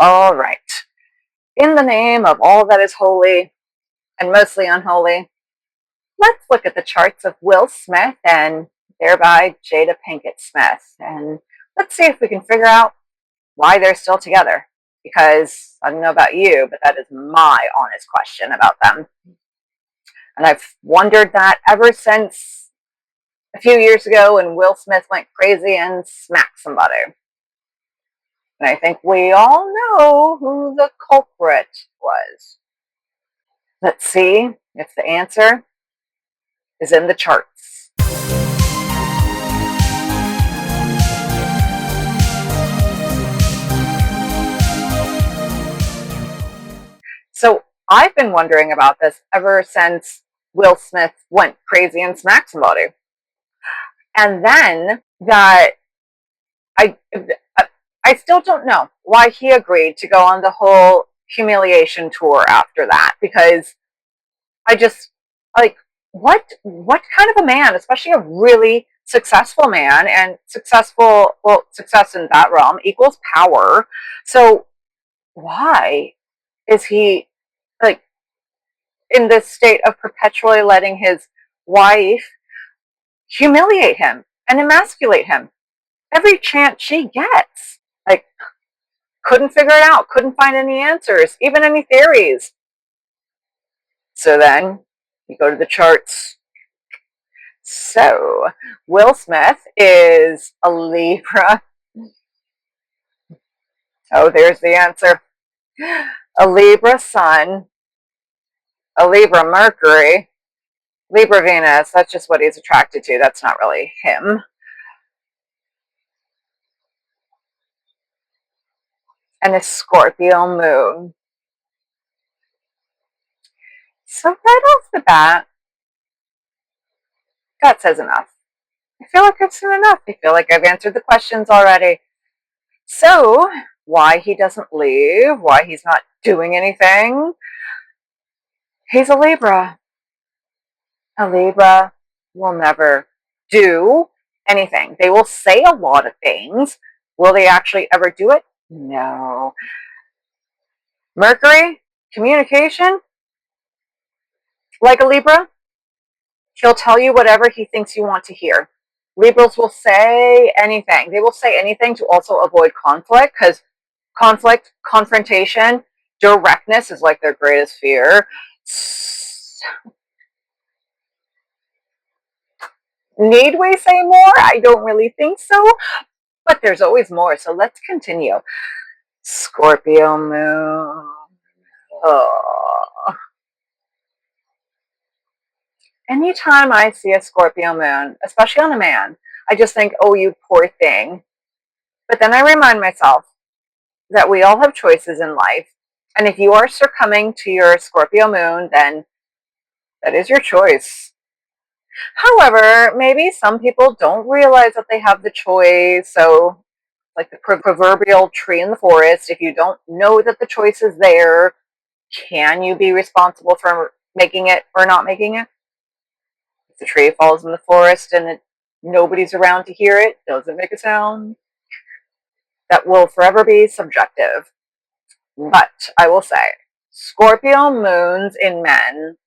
All right. In the name of all that is holy and mostly unholy, let's look at the charts of Will Smith and thereby Jada Pinkett Smith. And let's see if we can figure out why they're still together. Because I don't know about you, but that is my honest question about them. And I've wondered that ever since a few years ago when Will Smith went crazy and smacked somebody. And I think we all know who the culprit was. Let's see if the answer is in the charts. So I've been wondering about this ever since Will Smith went crazy and smacked somebody. And then that I I still don't know why he agreed to go on the whole humiliation tour after that, because I just like what kind of a man, especially a really successful man, and success in that realm equals power. So why is he like in this state of perpetually letting his wife humiliate him and emasculate him every chance she gets? Like, couldn't figure it out, couldn't find any answers, even any theories. So then you go to the charts. So Will Smith is a Libra. Oh, there's the answer. A Libra Sun, a Libra Mercury, Libra Venus. That's just what he's attracted to. That's not really him. And a Scorpio moon. So right off the bat, that says enough. I feel like I've said enough. I feel like I've answered the questions already. So why he doesn't leave, why he's not doing anything? He's a Libra. A Libra will never do anything. They will say a lot of things. Will they actually ever do it? No. Mercury, communication, like a Libra, he'll tell you whatever he thinks you want to hear. Libras will say anything. They will say anything to also avoid conflict, because conflict, confrontation, directness is like their greatest fear. Need we say more? I don't really think so, but there's always more. So let's continue. Scorpio moon. Oh. Anytime I see a Scorpio moon, especially on a man, I just think, oh, you poor thing. But then I remind myself that we all have choices in life. And if you are succumbing to your Scorpio moon, then that is your choice. However, maybe some people don't realize that they have the choice. So, like the proverbial tree in the forest, if you don't know that the choice is there, can you be responsible for making it or not making it? If the tree falls in the forest and nobody's around to hear it, doesn't make a sound, that will forever be subjective. But I will say, Scorpio moons in men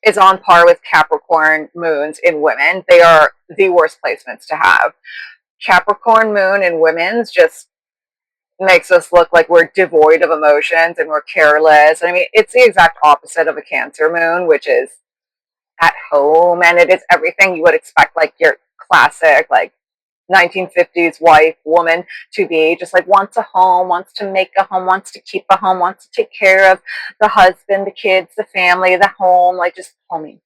is on par with Capricorn moons in women. They are the worst placements to have. Capricorn moon in women's just makes us look like we're devoid of emotions and we're careless. I mean, it's the exact opposite of a Cancer moon, which is at home, and it is everything you would expect, like your classic, like 1950s wife, woman to be. Just like wants a home, wants to make a home, wants to keep a home, wants to take care of the husband, the kids, the family, the home, like just homey,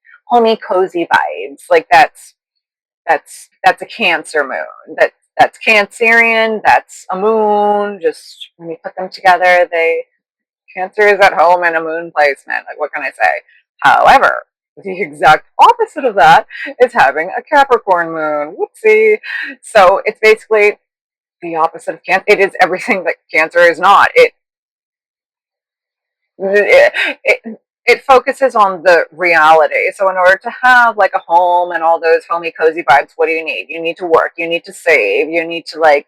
cozy vibes. Like that's a Cancer moon. That's Cancerian. That's a moon. Just when you put them together, Cancer is at home in a moon placement. Like, what can I say? However, the exact opposite of that is having a Capricorn moon. Whoopsie. So it's basically the opposite of Cancer. It is everything that Cancer is not. It focuses on the reality. So in order to have like a home and all those homey cozy vibes, what do you need? You need to work. You need to save. You need to like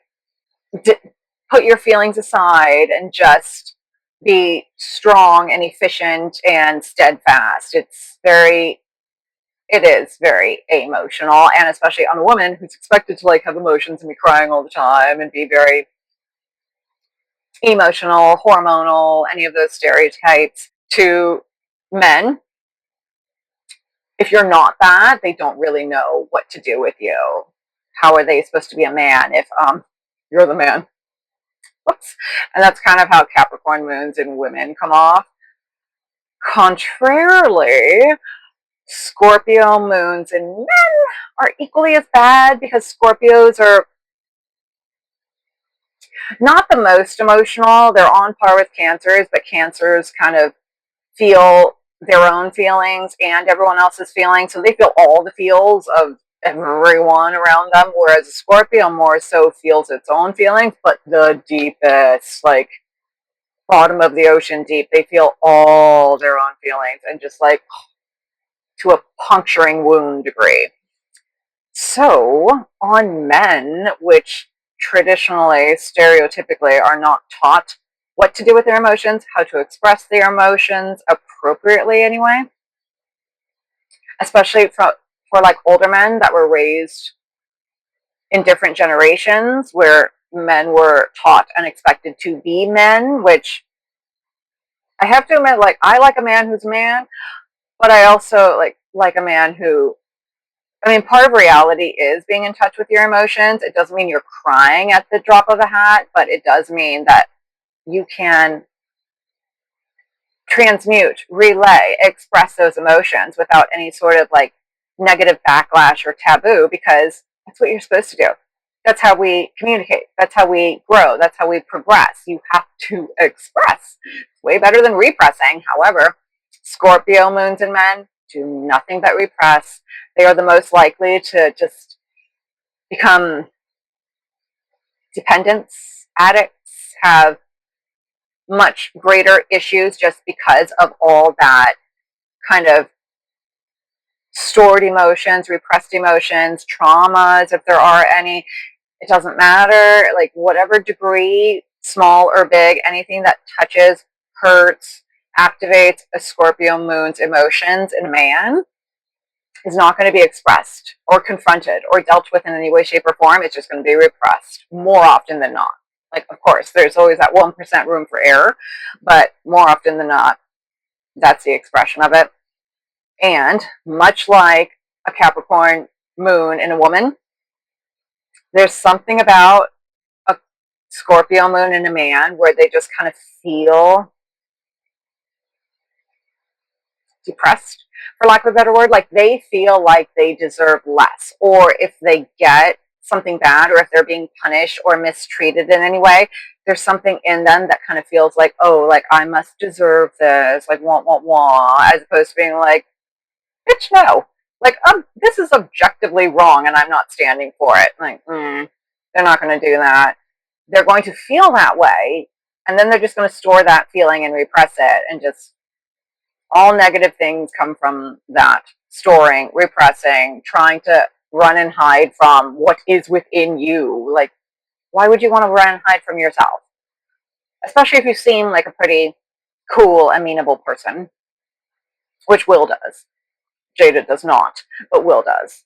put put your feelings aside and just be strong and efficient and steadfast. It is very emotional, and especially on a woman who's expected to like have emotions and be crying all the time and be very emotional, hormonal, any of those stereotypes. To men, if you're not that, they don't really know what to do with you. How are they supposed to be a man if you're the man? Whoops. And that's kind of how Capricorn moons in women come off. Contrarily, Scorpio moons in men are equally as bad, because Scorpios are not the most emotional. They're on par with Cancers, but Cancers kind of feel their own feelings and everyone else's feelings. So they feel all the feels of everyone around them, whereas a Scorpio more so feels its own feelings, but the deepest, like bottom of the ocean deep. They feel all their own feelings, and just like to a puncturing wound degree. So on men, which traditionally, stereotypically, are not taught what to do with their emotions, how to express their emotions appropriately anyway, especially for like older men that were raised in different generations where men were taught and expected to be men, which I have to admit, like, I like a man who's a man, but I also like a man who, I mean, part of reality is being in touch with your emotions. It doesn't mean you're crying at the drop of a hat, but it does mean that you can transmute, relay, express those emotions without any sort of like negative backlash or taboo, because that's what you're supposed to do. That's how we communicate. That's how we grow. That's how we progress. You have to express. Way better than repressing. However, Scorpio moons and men do nothing but repress. They are the most likely to just become dependents, addicts, have much greater issues just because of all that kind of stored emotions, repressed emotions, traumas, if there are any. It doesn't matter, like whatever degree, small or big, anything that touches, hurts, activates a Scorpio moon's emotions in a man is not going to be expressed or confronted or dealt with in any way, shape, or form. It's just going to be repressed more often than not. Like, of course, there's always that 1% room for error, but more often than not, that's the expression of it. And much like a Capricorn moon in a woman, there's something about a Scorpio moon in a man where they just kind of feel depressed, for lack of a better word. Like they feel like they deserve less, or if they get something bad, or if they're being punished or mistreated in any way, there's something in them that kind of feels like, oh, like I must deserve this, like wah, as opposed to being like, bitch, no, like this is objectively wrong and I'm not standing for it. Like, they're not going to do that. They're going to feel that way, and then they're just going to store that feeling and repress it, and just all negative things come from that storing, repressing, trying to run and hide from what is within you. Like, why would you want to run and hide from yourself? Especially if you seem like a pretty cool, amenable person, which Will does. Jada does not, but Will does.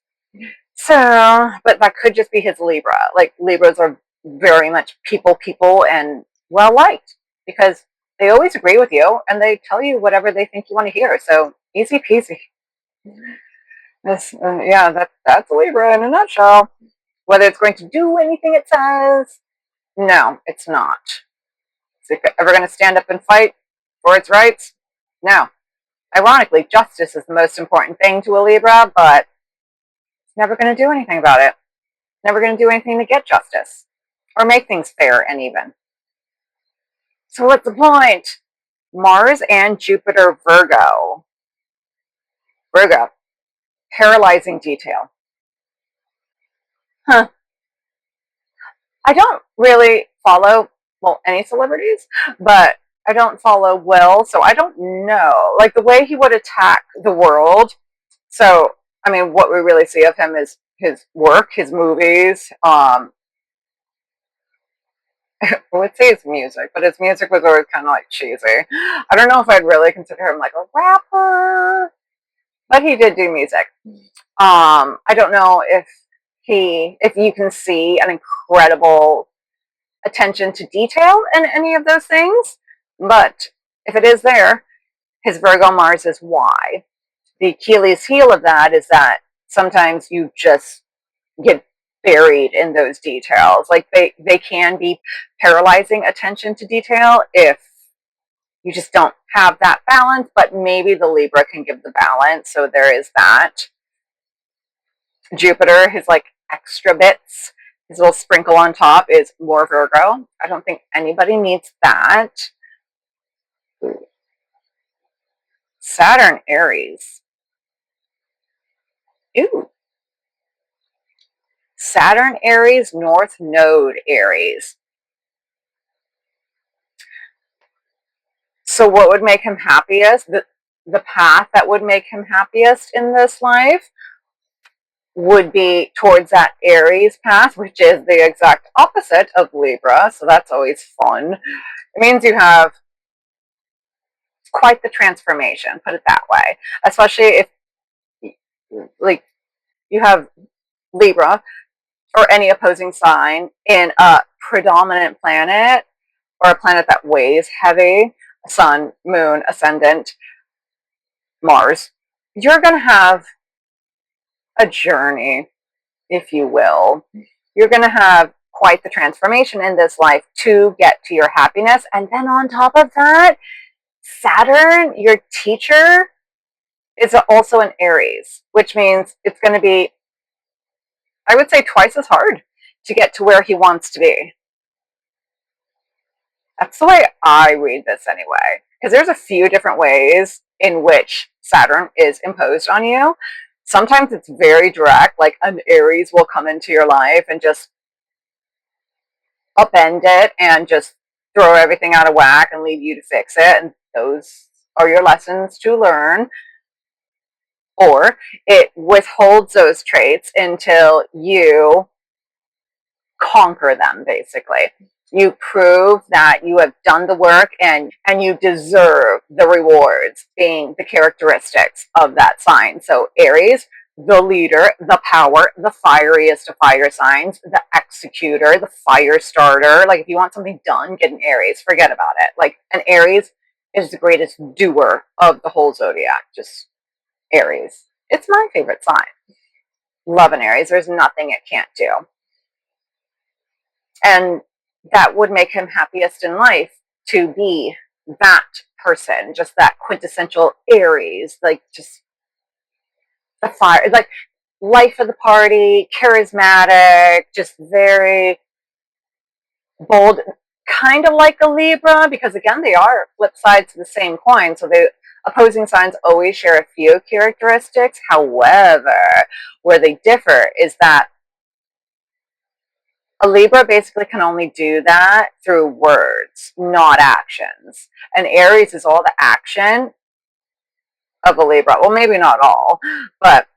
So, but that could just be his Libra. Like, Libras are very much people and well liked because they always agree with you and they tell you whatever they think you want to hear. So, easy peasy. Yeah, that's a Libra in a nutshell. Whether it's going to do anything it says, no, it's not. Is it ever going to stand up and fight for its rights? No. Ironically, justice is the most important thing to a Libra, but it's never going to do anything about it. Never going to do anything to get justice or make things fair and even. So what's the point? Mars and Jupiter Virgo. Virgo, paralyzing detail. Huh. I don't really follow, well, any celebrities, but I don't follow Will, so I don't know. Like the way he would attack the world. So, I mean, what we really see of him is his work, his movies, I would say his music, but his music was always kind of like cheesy. I don't know if I'd really consider him like a rapper, but he did do music. I don't know if you can see an incredible attention to detail in any of those things, but if it is there, his Virgo Mars is why. The Achilles heel of that is that sometimes you just get buried in those details. Like they can be paralyzing attention to detail if you just don't have that balance, but maybe the Libra can give the balance. So there is that. Jupiter, his like extra bits, his little sprinkle on top is more Virgo. I don't think anybody needs that. Saturn, Aries. Ooh. Saturn, Aries, North Node, Aries. So what would make him happiest? The path that would make him happiest in this life would be towards that Aries path, which is the exact opposite of Libra. So that's always fun. It means you have quite the transformation, put it that way. Especially if like you have Libra or any opposing sign in a predominant planet or a planet that weighs heavy, sun, moon, ascendant, Mars, you're going to have a journey, if you will. You're going to have quite the transformation in this life to get to your happiness. And then on top of that, Saturn, your teacher, is also an Aries, which means it's going to be, I would say, twice as hard to get to where he wants to be. That's the way I read this anyway, because there's a few different ways in which Saturn is imposed on you. Sometimes it's very direct, like an Aries will come into your life and just upend it and just throw everything out of whack and leave you to fix it. And those are your lessons to learn. Or it withholds those traits until you conquer them, basically. You prove that you have done the work and you deserve the rewards being the characteristics of that sign. So Aries, the leader, the power, the fieriest of fire signs, the executor, the fire starter. Like if you want something done, get an Aries. Forget about it. Like an Aries is the greatest doer of the whole zodiac. Just Aries. It's my favorite sign. Love an Aries. There's nothing it can't do. And that would make him happiest in life to be that person, just that quintessential Aries, like just the fire, like life of the party, charismatic, just very bold, kind of like a Libra, because again, they are flip sides to the same coin. So the opposing signs always share a few characteristics. However, where they differ is that a Libra basically can only do that through words, not actions. And Aries is all the action of a Libra. Well, maybe not all, but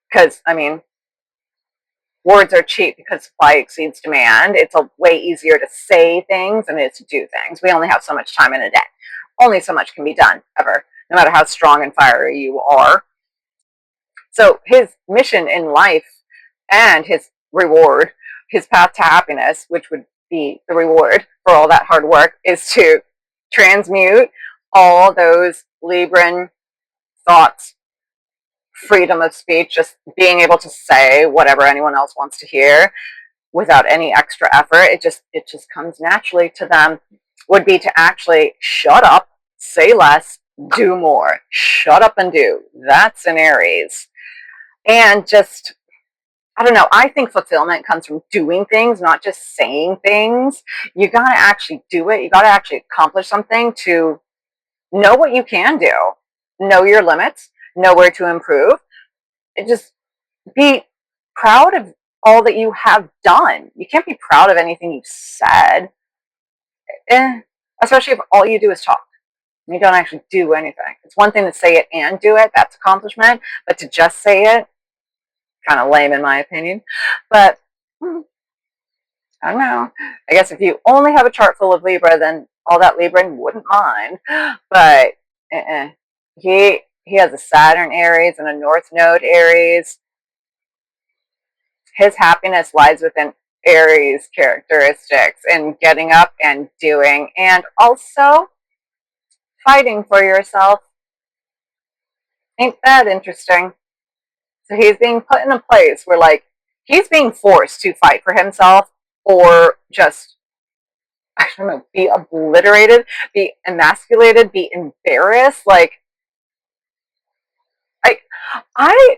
because, I mean, words are cheap because supply exceeds demand. It's a way easier to say things than it is to do things. We only have so much time in a day. Only so much can be done, ever, no matter how strong and fiery you are. So his mission in life and his reward, his path to happiness, which would be the reward for all that hard work, is to transmute all those Libran thoughts, freedom of speech, just being able to say whatever anyone else wants to hear without any extra effort. It just comes naturally to them, would be to actually shut up, say less, do more. Shut up and do. That's an Aries. And just, I don't know, I think fulfillment comes from doing things, not just saying things. You got to actually do it. You got to actually accomplish something to know what you can do, know your limits, know where to improve, and just be proud of all that you have done. You can't be proud of anything you've said, especially if all you do is talk. You don't actually do anything. It's one thing to say it and do it. That's accomplishment. But to just say it, kind of lame in my opinion. But I don't know. I guess if you only have a chart full of Libra, then all that Libra wouldn't mind. But he has a Saturn Aries and a North Node Aries. His happiness lies within Aries characteristics and getting up and doing, and also fighting for yourself. Ain't that interesting? So he's being put in a place where, like, he's being forced to fight for himself or just, I don't know, be obliterated, be emasculated, be embarrassed. Like, I, I,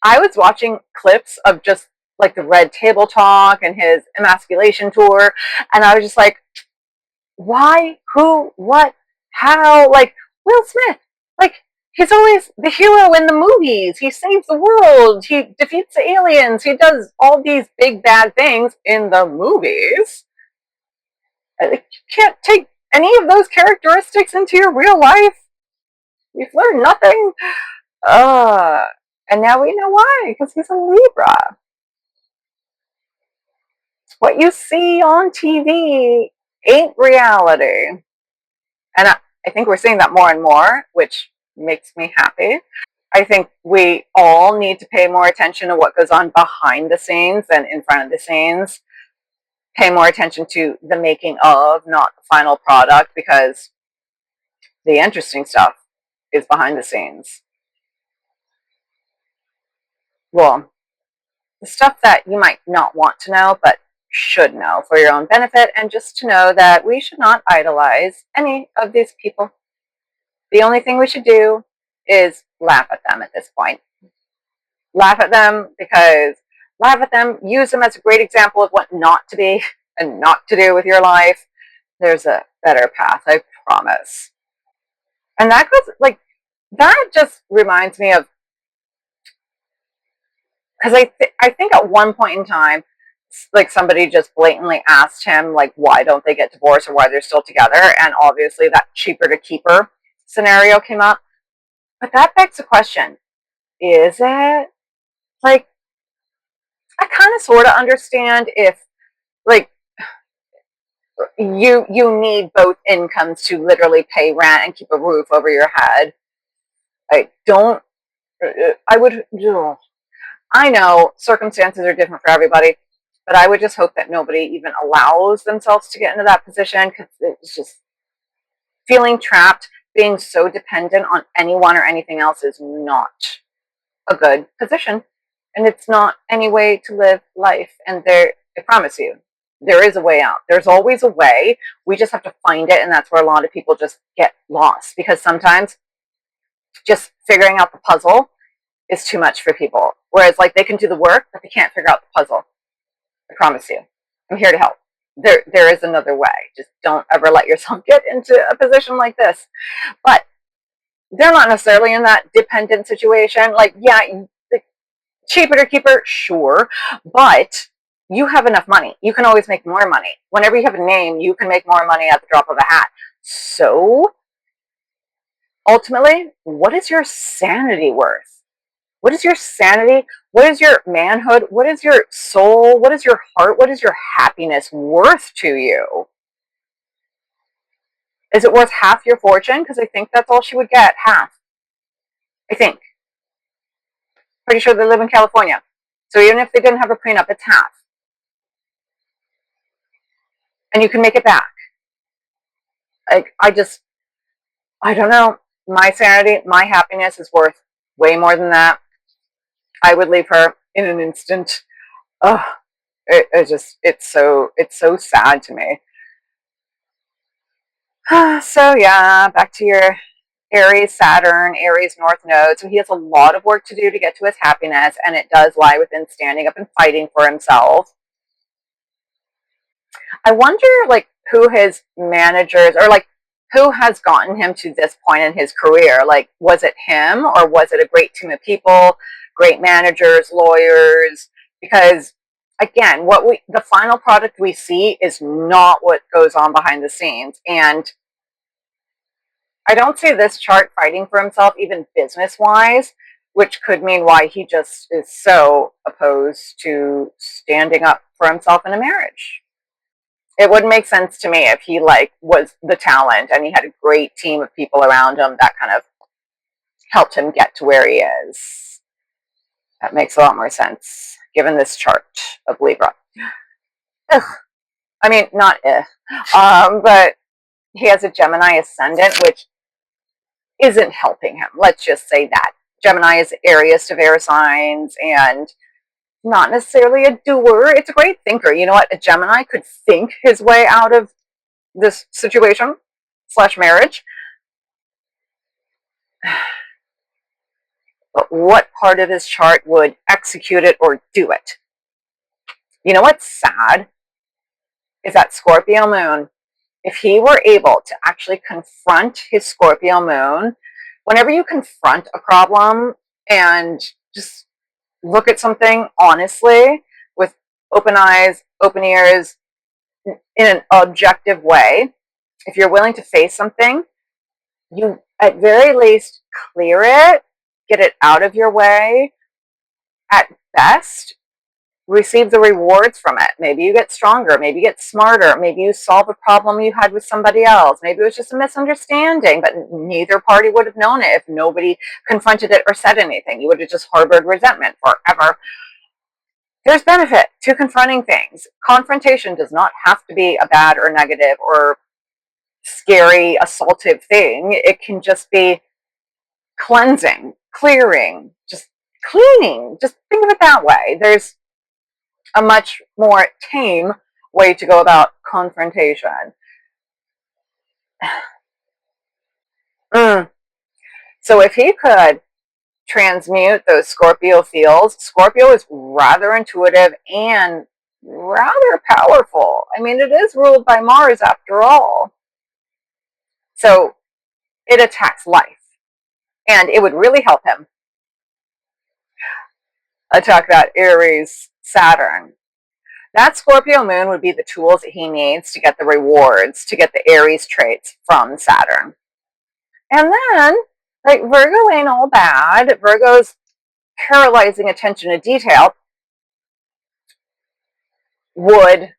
I was watching clips of just like the Red Table Talk and his emasculation tour, and I was just like, why, who, what, how? Like, Will Smith, like, he's always the hero in the movies. He saves the world. He defeats the aliens. He does all these big bad things in the movies. You can't take any of those characteristics into your real life. We've learned nothing. Uh, and now we know why, because he's a Libra. What you see on TV ain't reality. And I think we're seeing that more and more, which makes me happy. I think we all need to pay more attention to what goes on behind the scenes than in front of the scenes. Pay more attention to the making of, not the final product, because the interesting stuff is behind the scenes. Well, the stuff that you might not want to know, but should know for your own benefit, and just to know that we should not idolize any of these people. The only thing we should do is laugh at them at this point. Laugh at them because laugh at them, use them as a great example of what not to be and not to do with your life. There's a better path, I promise. And that goes, like, that just reminds me of, because I think at one point in time, like, somebody just blatantly asked him, like, why don't they get divorced or why they're still together, and obviously that cheaper to keeper scenario came up. But that begs the question: is it, like, I kind of sort of understand if, like, you need both incomes to literally pay rent and keep a roof over your head. I don't. I would. I know circumstances are different for everybody, but I would just hope that nobody even allows themselves to get into that position, because it's just feeling trapped, being so dependent on anyone or anything else is not a good position. And it's not any way to live life. And I promise you, there is a way out. There's always a way. We just have to find it. And that's where a lot of people just get lost, because sometimes just figuring out the puzzle is too much for people. Whereas, like, they can do the work, but they can't figure out the puzzle. I promise you. I'm here to help. There is another way. Just don't ever let yourself get into a position like this. But they're not necessarily in that dependent situation. Like, yeah, cheaper to keeper, sure, but you have enough money. You can always make more money. Whenever you have a name, you can make more money at the drop of a hat. So, ultimately, what is your sanity worth? What is your sanity? What is your manhood? What is your soul? What is your heart? What is your happiness worth to you? Is it worth half your fortune? Because I think that's all she would get, half. I think. Pretty sure they live in California. So even if they didn't have a prenup, it's half. And you can make it back. Like, I don't know. My sanity, my happiness is worth way more than that. I would leave her in an instant. Oh, it's so sad to me. So yeah, back to your Aries Saturn, Aries North Node. So he has a lot of work to do to get to his happiness, and it does lie within standing up and fighting for himself. I wonder, like, who his managers, or, like, who has gotten him to this point in his career. Like, was it him, or was it a great team of people, great managers, lawyers? Because, again, the final product we see is not what goes on behind the scenes. And I don't see this chart fighting for himself, even business wise, which could mean why he just is so opposed to standing up for himself in a marriage. It wouldn't make sense to me if he like was the talent and he had a great team of people around him that kind of helped him get to where he is. That makes a lot more sense given this chart of Libra. Ugh. I mean, not but he has a Gemini ascendant, which isn't helping him. Let's just say that. Gemini is Aries of air signs and not necessarily a doer. It's a great thinker. You know what? A Gemini could think his way out of this situation / marriage. But what part of his chart would execute it or do it? You know what's sad? Is that Scorpio moon. If he were able to actually confront his Scorpio moon, whenever you confront a problem and just look at something honestly with open eyes, open ears, in an objective way, if you're willing to face something, you at very least clear it, get it out of your way. At best, receive the rewards from it. Maybe you get stronger, maybe you get smarter, maybe you solve a problem you had with somebody else, maybe it was just a misunderstanding, but neither party would have known it if nobody confronted it or said anything. You would have just harbored resentment forever. There's benefit to confronting things. Confrontation does not have to be a bad or negative or scary, assaultive thing. It can just be cleansing, clearing, just cleaning. Just think of it that way. There's a much more tame way to go about confrontation. So if he could transmute those Scorpio feels, Scorpio is rather intuitive and rather powerful. I mean, it is ruled by Mars after all. So it attacks life. And it would really help him attack that Aries Saturn. That Scorpio moon would be the tools that he needs to get the rewards, to get the Aries traits from Saturn. And then, like, Virgo ain't all bad. Virgo's paralyzing attention to detail would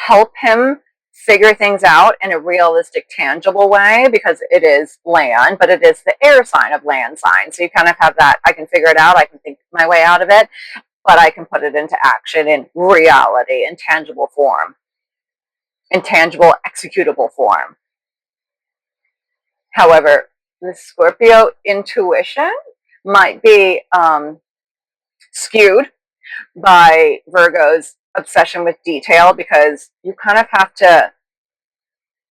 help him figure things out in a realistic, tangible way because it is land, but it is the air sign of land sign. So you kind of have that, I can figure it out, I can think my way out of it, but I can put it into action in reality, in tangible form, in tangible, executable form. However, the Scorpio intuition might be skewed by Virgo's obsession with detail because you kind of have to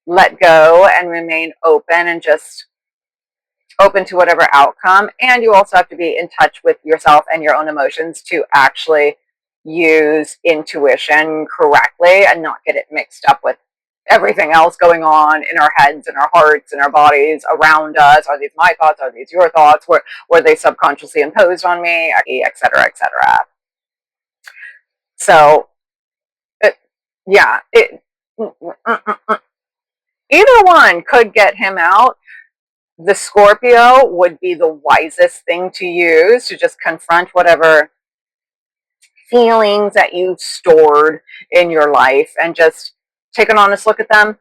let go and remain open and just open to whatever outcome. And you also have to be in touch with yourself and your own emotions to actually use intuition correctly and not get it mixed up with everything else going on in our heads and our hearts and our bodies around us. Are these my thoughts? Are these your thoughts? Were they subconsciously imposed on me? Etc., etc. So, either one could get him out. The Scorpio would be the wisest thing to use to just confront whatever feelings that you stored in your life and just take an honest look at them,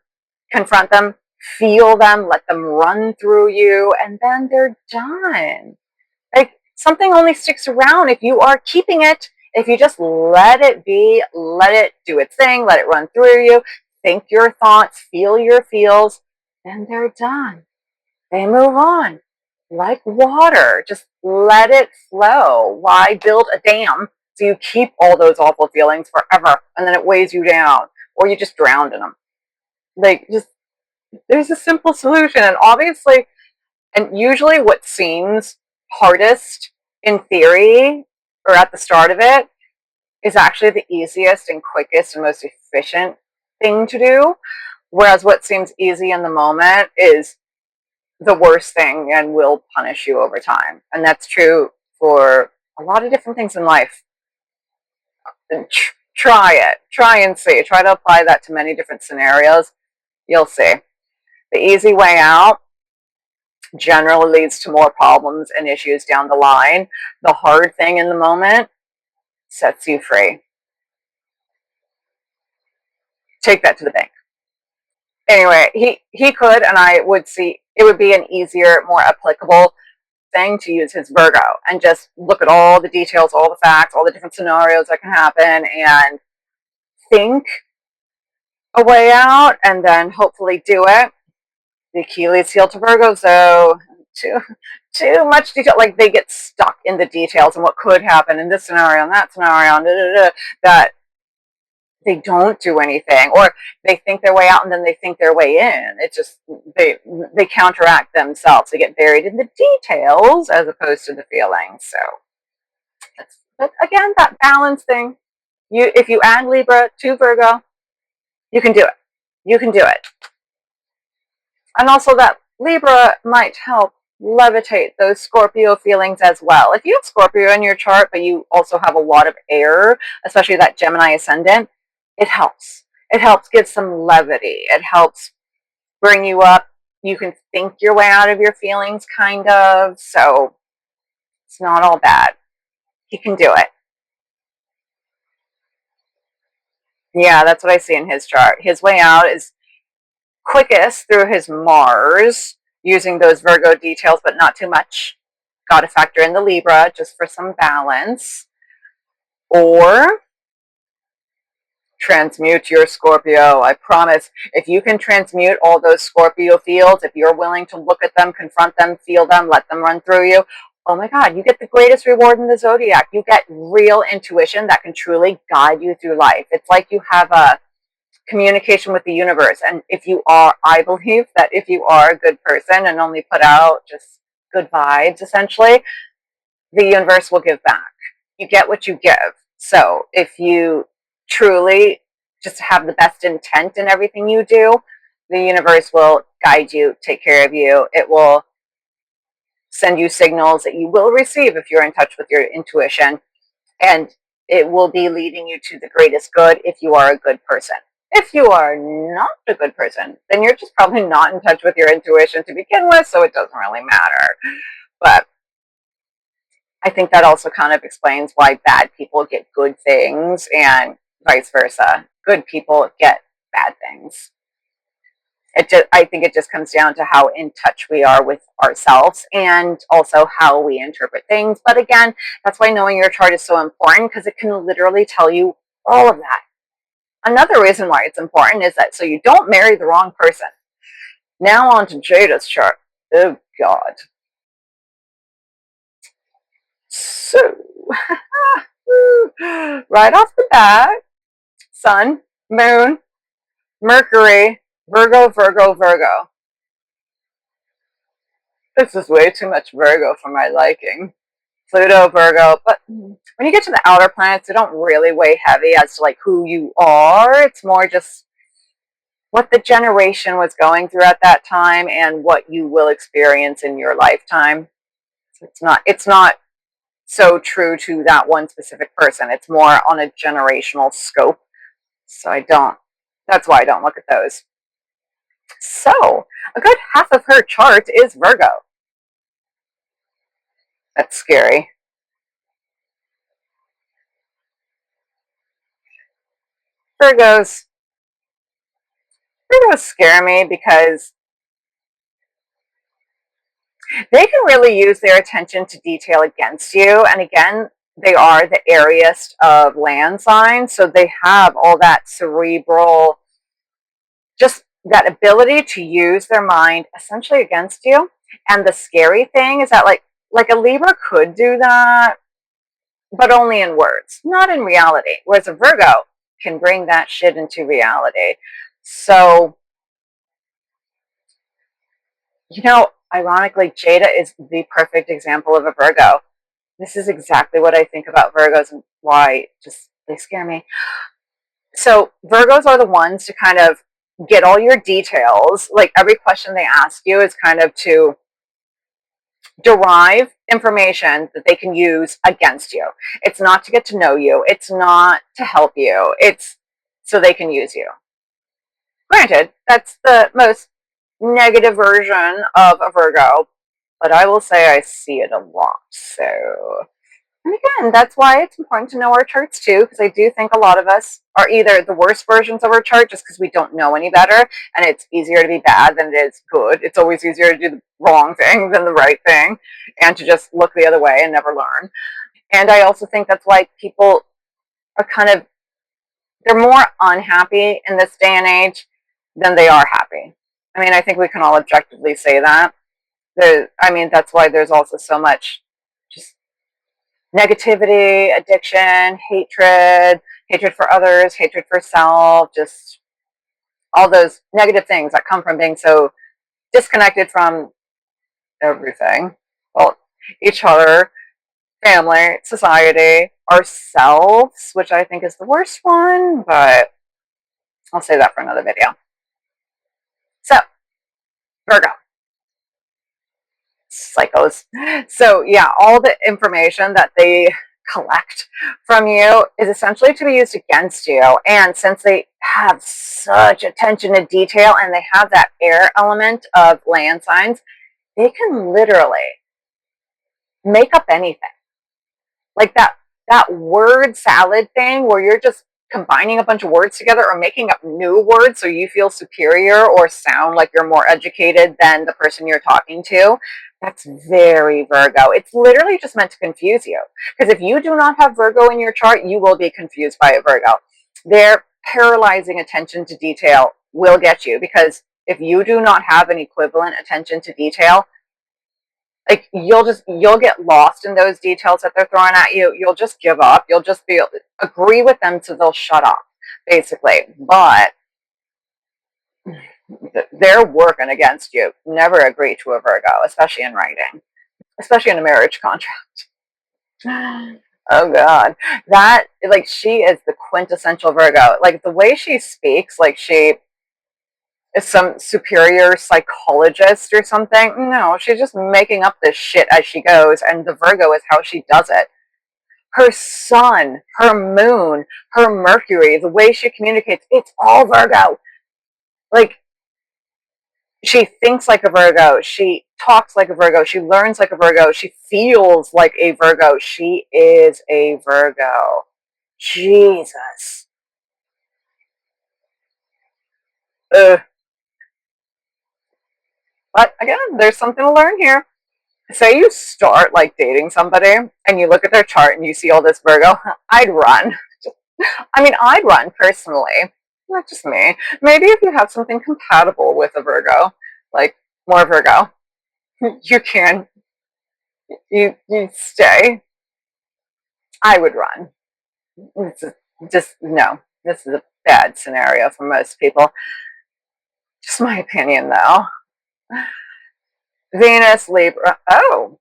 confront them, feel them, let them run through you, and then they're done. Like, something only sticks around if you are keeping it. If you just let it be, let it do its thing, let it run through you, think your thoughts, feel your feels, then they're done. They move on. Like water, just let it flow. Why build a dam so you keep all those awful feelings forever and then it weighs you down or you just drown in them? Like, just, there's a simple solution. And obviously, and usually what seems hardest in theory or at the start of it is actually the easiest and quickest and most efficient thing to do. Whereas what seems easy in the moment is the worst thing and will punish you over time. And that's true for a lot of different things in life. Try it. Try and see. Try to apply that to many different scenarios. You'll see. The easy way out generally leads to more problems and issues down the line. The hard thing in the moment sets you free. take that to the bank. Anyway, he could, and I would see it would be an easier, more applicable thing to use his Virgo and just look at all the details, all the facts, all the different scenarios that can happen, and think a way out, and then hopefully do it. The Achilles heel to Virgos, though, too much detail. Like they get stuck in the details and what could happen in this scenario and that scenario, and that they don't do anything, or they think their way out and then they think their way in. It just they counteract themselves. They get buried in the details as opposed to the feelings. So, but again, that balance thing. If you add Libra to Virgo, you can do it. You can do it. And also that Libra might help levitate those Scorpio feelings as well. If you have Scorpio in your chart, but you also have a lot of air, especially that Gemini ascendant, it helps. It helps give some levity. It helps bring you up. You can think your way out of your feelings, kind of. So it's not all bad. He can do it. Yeah, that's what I see in his chart. His way out is quickest through his Mars, using those Virgo details, but not too much. Got to factor in the Libra just for some balance. Or transmute your Scorpio. I promise, if you can transmute all those Scorpio fields, if you're willing to look at them, confront them, feel them, let them run through you, oh my God, you get the greatest reward in the zodiac. You get real intuition that can truly guide you through life. It's like you have a communication with the universe. And if you are, I believe that if you are a good person and only put out just good vibes, essentially, the universe will give back. You get what you give. So if you truly just have the best intent in everything you do, the universe will guide you, take care of you. It will send you signals that you will receive if you're in touch with your intuition. And it will be leading you to the greatest good if you are a good person. If you are not a good person, then you're just probably not in touch with your intuition to begin with, so it doesn't really matter. But I think that also kind of explains why bad people get good things and vice versa. Good people get bad things. I think it just comes down to how in touch we are with ourselves and also how we interpret things. But again, that's why knowing your chart is so important, because it can literally tell you all of that. Another reason why it's important is that so you don't marry the wrong person. Now on to Jada's chart. Oh God. So, right off the bat, Sun, Moon, Mercury, Virgo, Virgo, Virgo. This is way too much Virgo for my liking. Pluto, Virgo, but when you get to the outer planets, they don't really weigh heavy as to like who you are. It's more just what the generation was going through at that time and what you will experience in your lifetime. So it's not so true to that one specific person. It's more on a generational scope. So that's why I don't look at those. So a good half of her chart is Virgo. That's scary. Virgos scare me because they can really use their attention to detail against you. And again, they are the airiest of land signs. So they have all that cerebral, just that ability to use their mind essentially against you. And the scary thing is that like a Libra could do that, but only in words, not in reality. Whereas a Virgo can bring that shit into reality. So, ironically, Jada is the perfect example of a Virgo. This is exactly what I think about Virgos and why just they scare me. So Virgos are the ones to kind of get all your details. Like every question they ask you is kind of to derive information that they can use against you. It's not to get to know you. It's not to help you. It's so they can use you. Granted, that's the most negative version of a Virgo, but I will say I see it a lot. So And again, that's why it's important to know our charts too, because I do think a lot of us are either the worst versions of our chart just because we don't know any better, and it's easier to be bad than it is good. It's always easier to do the wrong thing than the right thing, and to just look the other way and never learn. And I also think that's why people are kind of, they're more unhappy in this day and age than they are happy. I mean, I think we can all objectively say that. I mean, that's why there's also so much just negativity, addiction, hatred for others, hatred for self, just all those negative things that come from being so disconnected from everything. Well, each other, family, society, ourselves, which I think is the worst one, but I'll say that for another video. So, Virgo. Psychos. So, yeah, all the information that they collect from you is essentially to be used against you. And since they have such attention to detail and they have that air element of land signs, they can literally make up anything. Like that word salad thing where you're just combining a bunch of words together or making up new words so you feel superior or sound like you're more educated than the person you're talking to. That's very Virgo. It's literally just meant to confuse you. Because if you do not have Virgo in your chart, you will be confused by a Virgo. Their paralyzing attention to detail will get you, because if you do not have an equivalent attention to detail, like you'll get lost in those details that they're throwing at you. You'll just give up. You'll just agree with them so they'll shut up, basically. But they're working against you. Never agree to a Virgo, especially in writing, especially in a marriage contract. Oh God, that, like, she is the quintessential Virgo. Like the way she speaks, like she is some superior psychologist or something. No, she's just making up this shit as she goes, and the Virgo is how she does it. Her sun, her moon, her Mercury, the way she communicates, it's all Virgo. Like, she thinks like a Virgo, she talks like a Virgo, she learns like a Virgo, she feels like a Virgo. She is a Virgo. Jesus. Ugh. But again, there's something to learn here. Say you start like dating somebody and you look at their chart and you see all this Virgo, I'd run. I mean, I'd run personally. Not just me. Maybe if you have something compatible with a Virgo, like more Virgo, you can, you stay. I would run. It's just, no, this is a bad scenario for most people. Just my opinion, though. Venus, Libra. Oh,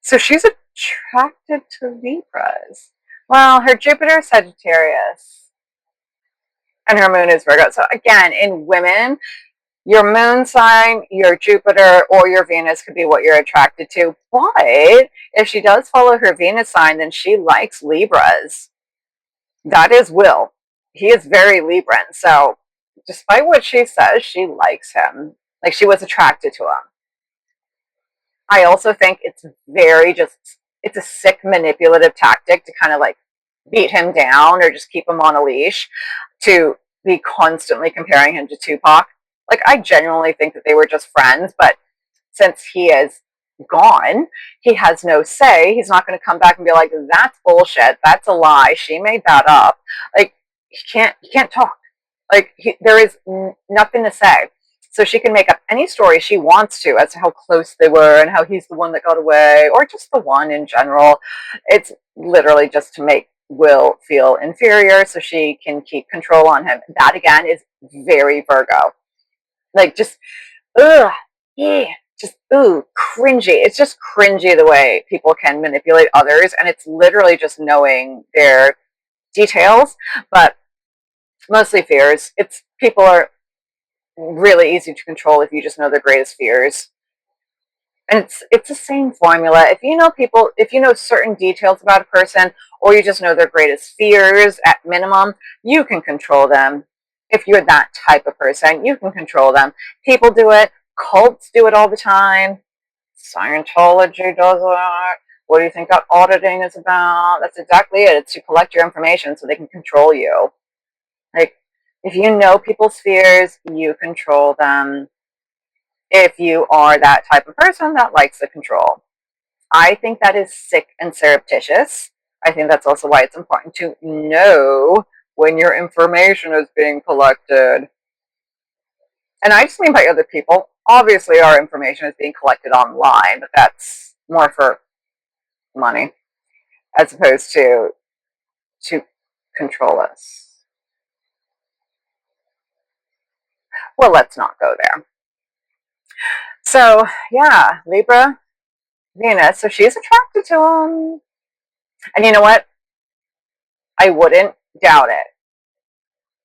so she's attracted to Libras. Well, her Jupiter is Sagittarius and her moon is Virgo. So again, in women, your moon sign, your Jupiter, or your Venus could be what you're attracted to. But if she does follow her Venus sign, then she likes Libras. That is Will. He is very Libran. So despite what she says, she likes him. Like, she was attracted to him. I also think it's very just, it's a sick manipulative tactic to kind of like beat him down or just keep him on a leash, to be constantly comparing him to Tupac. Like, I genuinely think that they were just friends, but since he is gone, he has no say. He's not going to come back and be like, that's bullshit, that's a lie, she made that up. Like, he can't talk. Like, there is nothing to say. So she can make up any story she wants to as to how close they were and how he's the one that got away, or just the one in general. It's literally just to make Will feel inferior so she can keep control on him. That again is very Virgo. Like, just ugh, yeah, just ooh, cringy. It's just cringy the way people can manipulate others, and it's literally just knowing their details, but mostly fears. It's people are really easy to control if you just know their greatest fears. And it's the same formula. If you know people, if you know certain details about a person, or you just know their greatest fears at minimum, you can control them. If you're that type of person, you can control them. People do it. Cults do it all the time. Scientology does it. What do you think that auditing is about? That's exactly it. It's to collect your information so they can control you. Like, if you know people's fears, you control them. If you are that type of person that likes the control. I think that is sick and surreptitious. I think that's also why it's important to know when your information is being collected. And I just mean by other people. Obviously, our information is being collected online, but that's more for money as opposed to control us. Well, let's not go there. So, yeah, Libra, Venus. So she's attracted to him. And you know what? I wouldn't doubt it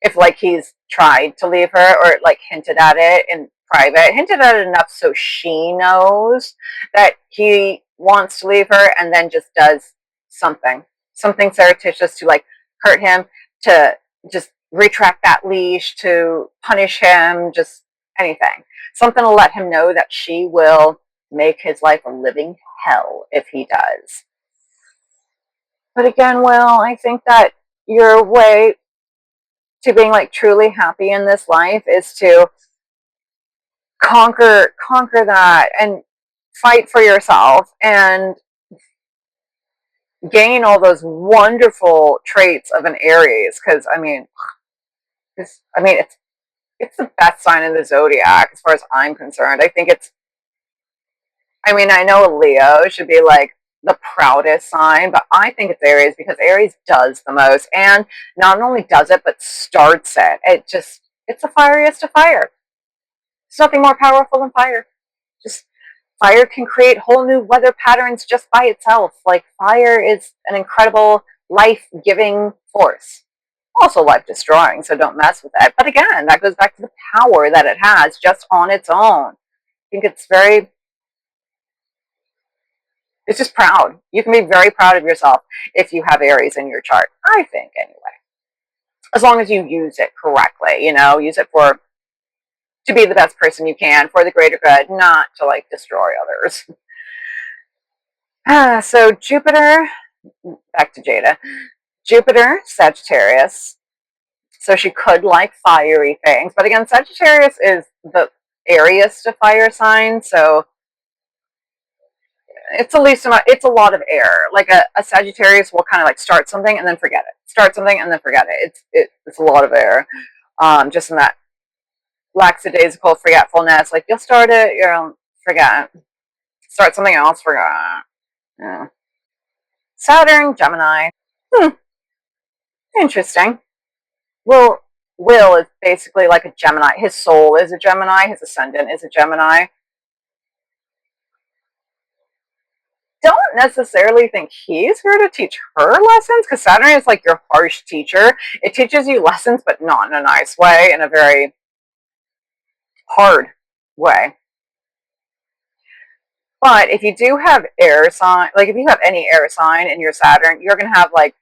if like he's tried to leave her or like hinted at it in private, hinted at it enough so she knows that he wants to leave her, and then just does something surreptitious to like hurt him, to just retract that leash, to punish him, just anything. Something to let him know that she will make his life a living hell if he does. But again, Will, I think that your way to being like truly happy in this life is to conquer that and fight for yourself and gain all those wonderful traits of an Aries. Because it's the best sign in the zodiac as far as I'm concerned. I know a Leo should be like the proudest sign, but I think it's Aries because Aries does the most, and not only does it but starts it. It's the fieriest of fire. There's nothing more powerful than fire. Just fire can create whole new weather patterns just by itself. Like, fire is an incredible life-giving force. Also life-destroying, so don't mess with it. But again, that goes back to the power that it has just on its own. I think it's just proud. You can be very proud of yourself if you have Aries in your chart, I think, anyway. As long as you use it correctly, use it to be the best person you can for the greater good, not to like destroy others. So Jupiter, back to Jada. Jupiter, Sagittarius. So she could like fiery things, but again, Sagittarius is the airiest of fire signs, so it's a lot of air. Like a Sagittarius will kind of like start something and then forget it. Start something and then forget it. It's a lot of air. Just in that lackadaisical forgetfulness. Like, you'll start it, you'll forget. Start something else, forget. Yeah. Saturn, Gemini. Interesting. Will is basically like a Gemini. His soul is a Gemini. His ascendant is a Gemini. Don't necessarily think he's here to teach her lessons, because Saturn is like your harsh teacher. It teaches you lessons, but not in a nice way, in a very hard way. But if you do have air sign, like if you have any air sign in your Saturn, you're going to have like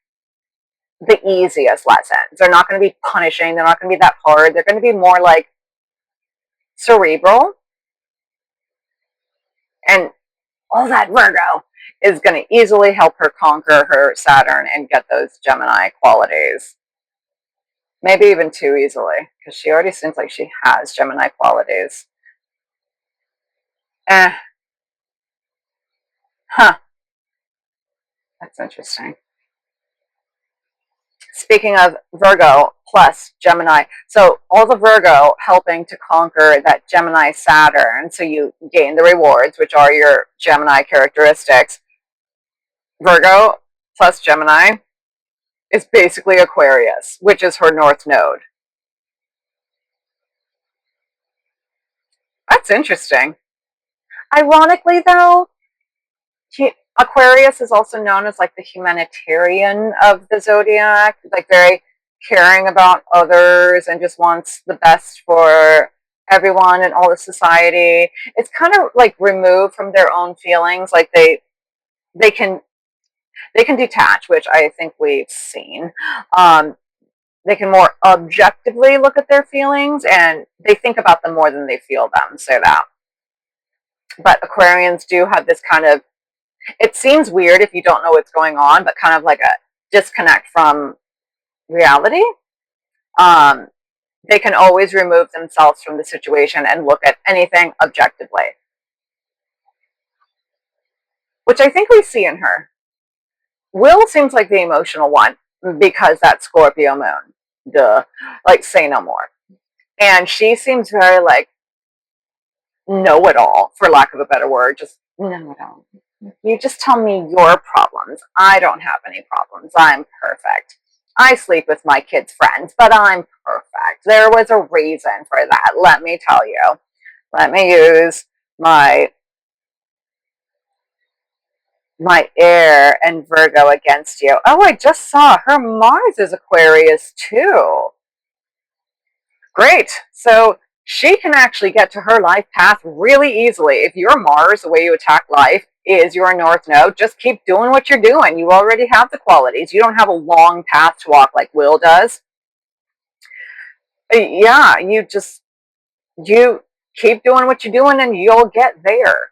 the easiest lessons. They're not going to be punishing. They're not going to be that hard. They're going to be more like cerebral. And all that Virgo is going to easily help her conquer her Saturn and get those Gemini qualities. Maybe even too easily, because she already seems like she has Gemini qualities. Huh. That's interesting. Speaking of Virgo plus Gemini, so all the Virgo helping to conquer that Gemini Saturn, so you gain the rewards, which are your Gemini characteristics. Virgo plus Gemini is basically Aquarius, which is her North Node. That's interesting. Ironically, though, Aquarius is also known as like the humanitarian of the zodiac, like very caring about others and just wants the best for everyone and all the society. It's kind of like removed from their own feelings, like they can detach, which I think we've seen. They can more objectively look at their feelings, and they think about them more than they feel them. Say that. But Aquarians do have this kind of It seems weird if you don't know what's going on, but kind of like a disconnect from reality. Um, they can always remove themselves from the situation and look at anything objectively, which I think we see in her. Will seems like the emotional one because that Scorpio moon. Duh. Like, say no more. And she seems very like know it all, for lack of a better word. Just know it all. You just tell me your problems. I don't have any problems. I'm perfect. I sleep with my kids' friends, but I'm perfect. There was a reason for that. Let me tell you. Let me use my air and Virgo against you. Oh, I just saw her Mars is Aquarius too. Great. So she can actually get to her life path really easily. If your Mars, the way you attack life, is your North Node, just keep doing what you're doing. You already have the qualities. You don't have a long path to walk like Will does. Yeah, you keep doing what you're doing and you'll get there.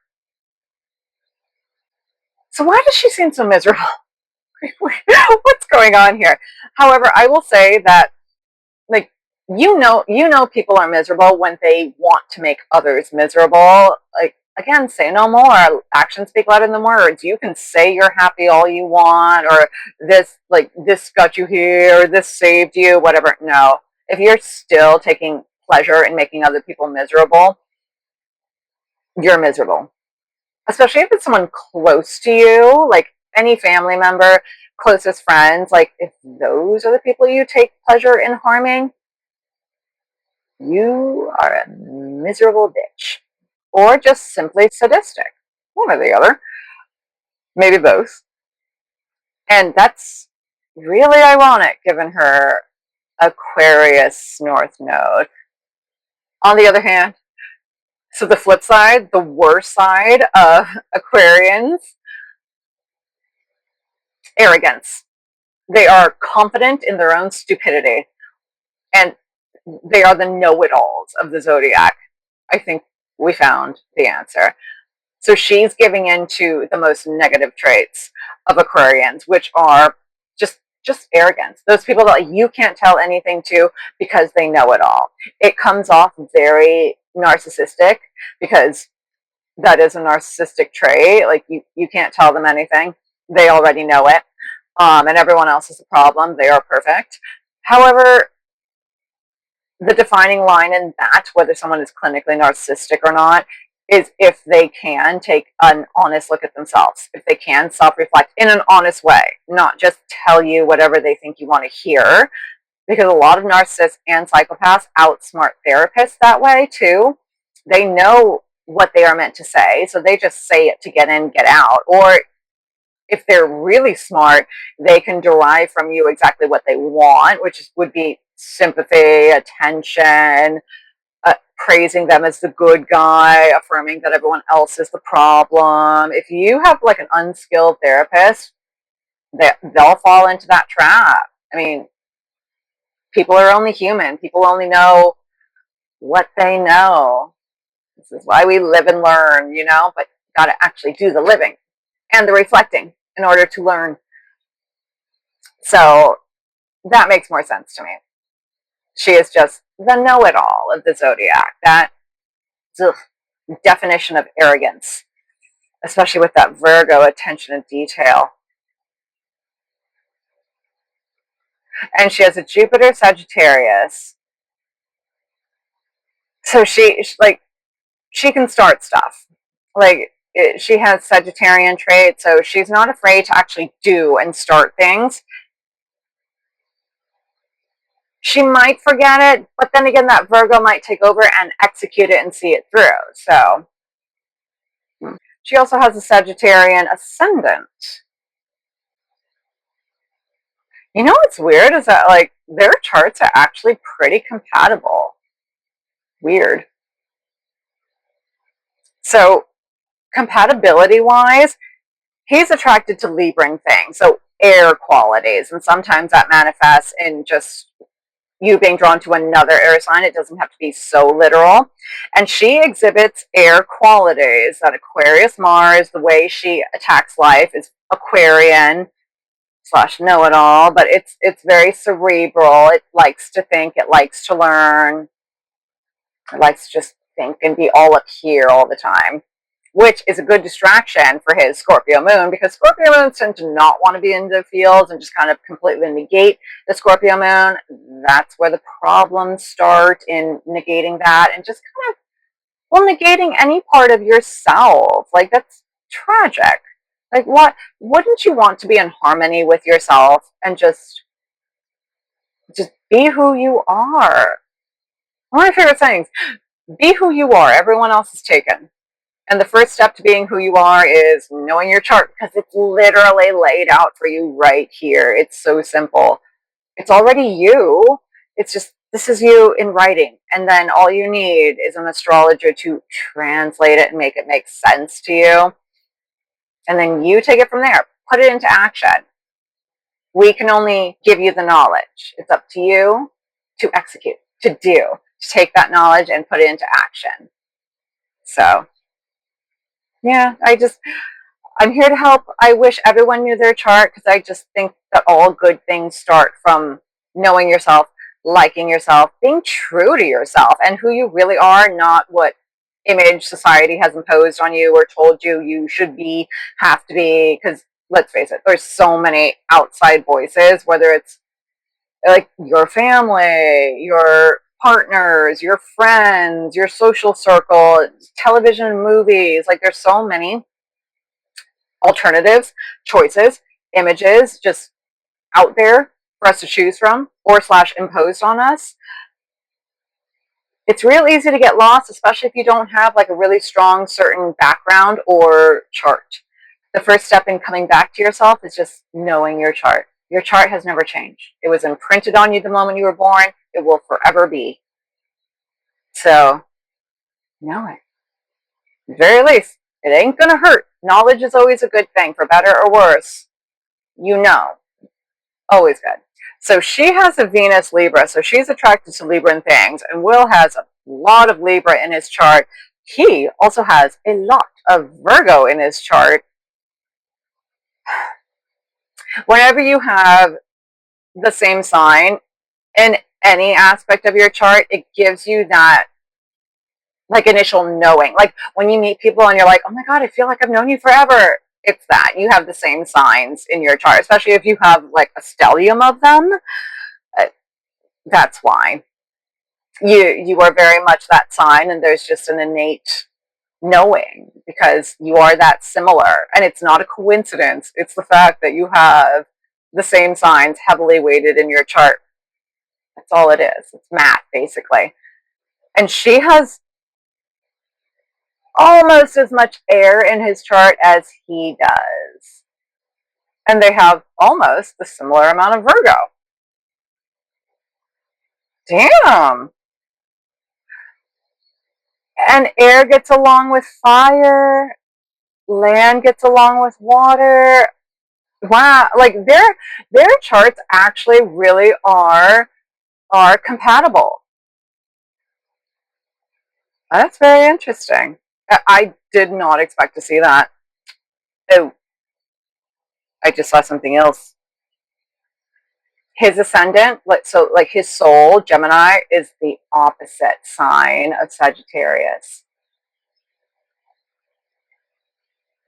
So why does she seem so miserable? What's going on here? However, I will say that, like, people are miserable when they want to make others miserable. Like, again, say no more. Actions speak louder than words. You can say you're happy all you want, or this got you here, or this saved you, whatever. No. If you're still taking pleasure in making other people miserable, you're miserable. Especially if it's someone close to you, like any family member, closest friends, like if those are the people you take pleasure in harming, you are a miserable bitch. Or just simply sadistic. One or the other. Maybe both. And that's really ironic given her Aquarius North Node. On the other hand, so the flip side, the worst side of Aquarians, arrogance. They are confident in their own stupidity, and they are the know-it-alls of the zodiac. I think we found the answer. So she's giving in to the most negative traits of Aquarians, which are just arrogance. Those people that you can't tell anything to because they know it all. It comes off very narcissistic because that is a narcissistic trait. Like, you can't tell them anything. They already know it. And everyone else is a problem. They are perfect. However, the defining line in that, whether someone is clinically narcissistic or not, is if they can take an honest look at themselves, if they can self-reflect in an honest way, not just tell you whatever they think you want to hear, because a lot of narcissists and psychopaths outsmart therapists that way too. They know what they are meant to say, so they just say it to get in, get out. Or if they're really smart, they can derive from you exactly what they want, which would be sympathy, attention, praising them as the good guy, affirming that everyone else is the problem. If you have like an unskilled therapist, they'll fall into that trap. I mean, people are only human. People only know what they know. This is why we live and learn, but got to actually do the living and the reflecting in order to learn. So that makes more sense to me. She is just the know-it-all of the zodiac. That definition of arrogance, especially with that Virgo attention to detail. And she has a Jupiter Sagittarius. So she can start stuff. Like, she has Sagittarian traits, so she's not afraid to actually do and start things. She might forget it, but then again, that Virgo might take over and execute it and see it through. So she also has a Sagittarian ascendant. You know what's weird is that, like, their charts are actually pretty compatible. Weird. So compatibility wise, he's attracted to Libran things, so air qualities, and sometimes that manifests in just you being drawn to another air sign. It doesn't have to be so literal. And she exhibits air qualities. That Aquarius Mars, the way she attacks life is Aquarian / know-it-all, but it's very cerebral. It likes to think, it likes to learn, it likes to just think and be all up here all the time, which is a good distraction for his Scorpio moon, because Scorpio moons tend to not want to be in the fields and just kind of completely negate the Scorpio moon. That's where the problems start, in negating that and just kind of, well, negating any part of yourself. Like, that's tragic. Like, what wouldn't you want to be in harmony with yourself and just be who you are? One of my favorite sayings: be who you are, everyone else is taken. And the first step to being who you are is knowing your chart, because it's literally laid out for you right here. It's so simple. It's already you. It's just, this is you in writing. And then all you need is an astrologer to translate it and make it make sense to you. And then you take it from there, put it into action. We can only give you the knowledge. It's up to you to execute, to do, to take that knowledge and put it into action. So, yeah, I'm here to help. I wish everyone knew their chart, because I just think that all good things start from knowing yourself, liking yourself, being true to yourself and who you really are, not what image society has imposed on you or told you you should be, have to be. Because let's face it, there's so many outside voices, whether it's like your family, your partners, your friends, your social circle, television and movies. Like, there's so many alternatives, choices, images just out there for us to choose from, or / imposed on us. It's real easy to get lost, especially if you don't have like a really strong certain background or chart. The first step in coming back to yourself is just knowing your chart. Your chart has never changed. It was imprinted on you the moment you were born. It will forever be. So, know it. At the very least, it ain't gonna hurt. Knowledge is always a good thing, for better or worse. You know. Always good. So she has a Venus Libra, so she's attracted to Libran things, and Will has a lot of Libra in his chart. He also has a lot of Virgo in his chart. Whenever you have the same sign in any aspect of your chart, it gives you that like initial knowing. Like when you meet people and you're like, oh my God, I feel like I've known you forever. It's that you have the same signs in your chart, especially if you have like a stellium of them. That's why you are very much that sign, and there's just an innate knowing because you are that similar, and it's not a coincidence. It's the fact that you have the same signs heavily weighted in your chart. That's all it is. It's math, basically. And she has almost as much air in his chart as he does. And they have almost the similar amount of Virgo. Damn. And air gets along with fire. Land gets along with water. Wow. Like their charts actually really are compatible. That's very interesting. I did not expect to see that. Oh, I just saw something else. His ascendant, like his soul, Gemini, is the opposite sign of Sagittarius.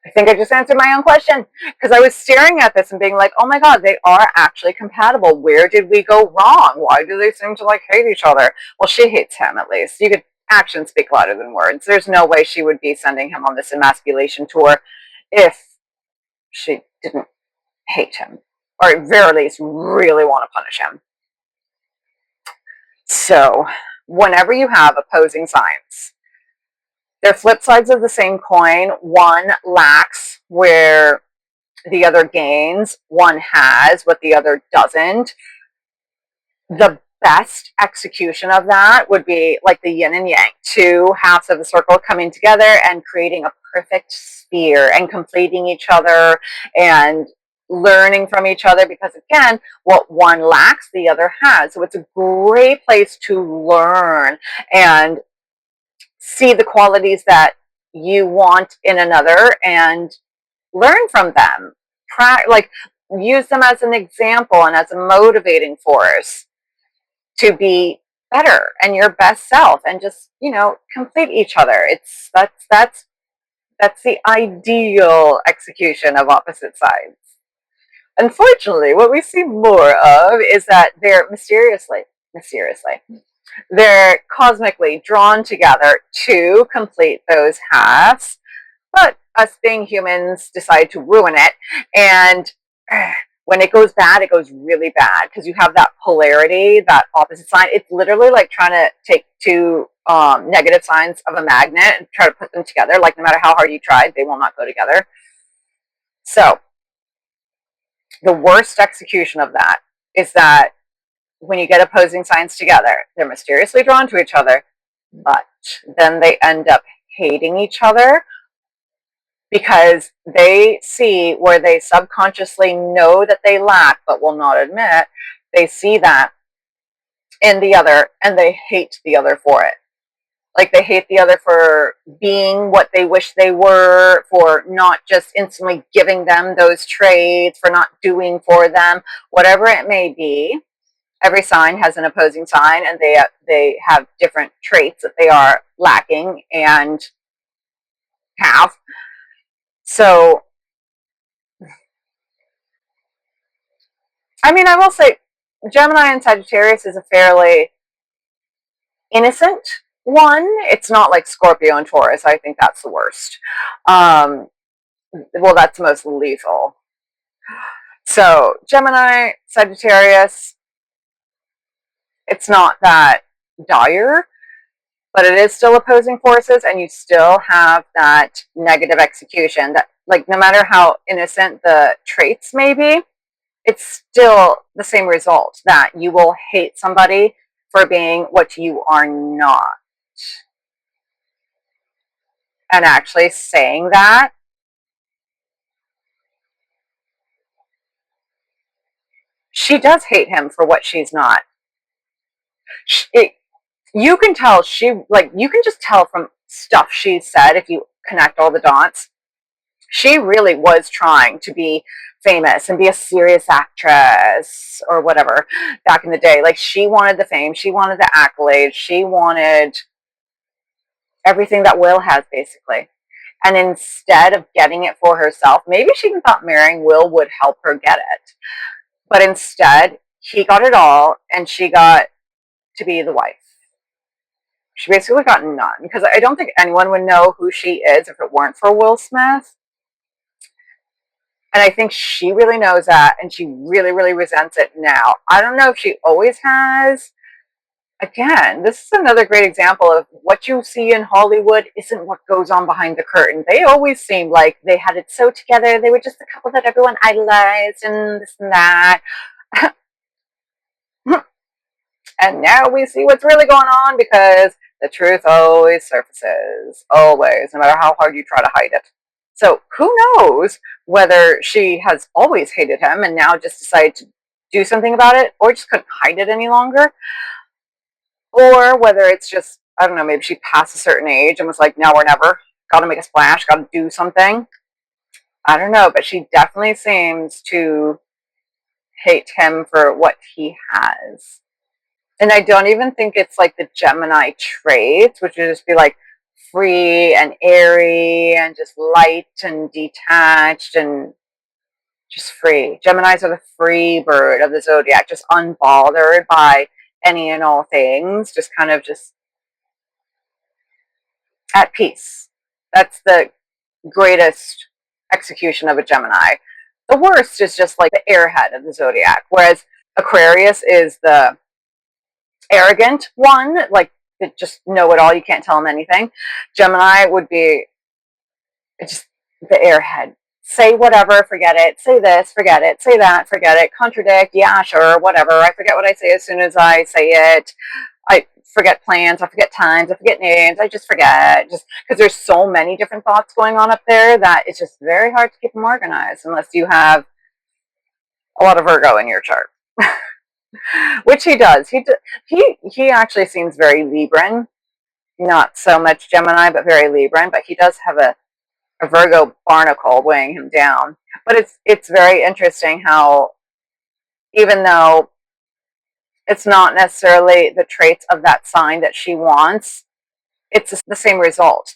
I think I just answered my own question, because I was staring at this and being like, oh my God, they are actually compatible. Where did we go wrong? Why do they seem to like hate each other? Well, she hates him, at least. You could actions speak louder than words. There's no way she would be sending him on this emasculation tour if she didn't hate him, or at very least really want to punish him. So whenever you have opposing signs, they're flip sides of the same coin. One lacks where the other gains. One has what the other doesn't. The best execution of that would be like the yin and yang, two halves of the circle coming together and creating a perfect sphere and completing each other and learning from each other, because again, what one lacks, the other has. So it's a great place to learn and see the qualities that you want in another and learn from them. Like, use them as an example and as a motivating force to be better and your best self, and just, complete each other. That's the ideal execution of opposite sides. Unfortunately, what we see more of is that they're mysteriously, they're cosmically drawn together to complete those halves, but us being humans decide to ruin it. And when it goes bad, it goes really bad, because you have that polarity, that opposite sign. It's literally like trying to take two negative signs of a magnet and try to put them together. Like, no matter how hard you try, they will not go together. So the worst execution of that is that when you get opposing signs together, they're mysteriously drawn to each other, but then they end up hating each other, because they see where they subconsciously know that they lack but will not admit. They see that in the other, and they hate the other for it. Like, they hate the other for being what they wish they were, for not just instantly giving them those traits, for not doing for them, whatever it may be. Every sign has an opposing sign, and they have different traits that they are lacking and have. So, I mean, I will say Gemini and Sagittarius is a fairly innocent one. It's not like Scorpio and Taurus. I think that's the worst. Well, that's most lethal. So Gemini, Sagittarius, it's not that dire, but it is still opposing forces, and you still have that negative execution that, like, no matter how innocent the traits may be, it's still the same result, that you will hate somebody for being what you are not. And actually saying that, she does hate him for what she's not. You can tell you can just tell from stuff she said, if you connect all the dots. She really was trying to be famous and be a serious actress or whatever back in the day. Like, she wanted the fame, she wanted the accolades, she wanted everything that Will has, basically. And instead of getting it for herself, maybe she even thought marrying Will would help her get it. But instead, he got it all, and she got to be the wife. She basically got none, because I don't think anyone would know who she is if it weren't for Will Smith. And I think she really knows that, and she really, really resents it now. I don't know if she always has. Again, this is another great example of what you see in Hollywood isn't what goes on behind the curtain. They always seemed like they had it so together. They were just a couple that everyone idolized and this and that. And now we see what's really going on, because the truth always surfaces. Always, no matter how hard you try to hide it. So who knows whether she has always hated him and now just decided to do something about it, or just couldn't hide it any longer. Or whether it's just, I don't know, maybe she passed a certain age and was like, now or never. Got to make a splash, got to do something. I don't know, but she definitely seems to hate him for what he has. And I don't even think it's like the Gemini traits, which would just be like free and airy and just light and detached and just free. Geminis are the free bird of the zodiac, just unbothered by any and all things, just kind of just at peace. That's the greatest execution of a Gemini. The worst is just like the airhead of the zodiac, whereas Aquarius is the arrogant one, like, just know it all, you can't tell them anything. Gemini would be just the airhead. Say whatever, forget it. Say this, forget it. Say that, forget it. Contradict, yeah, sure, whatever. I forget what I say as soon as I say it. I forget plans, I forget times, I forget names, I just forget. Just because there's so many different thoughts going on up there that it's just very hard to keep them organized unless you have a lot of Virgo in your chart, which he does. He actually seems very Libran, not so much Gemini, but very Libran. But he does have a Virgo barnacle weighing him down. But it's very interesting how, even though it's not necessarily the traits of that sign that she wants, it's the same result.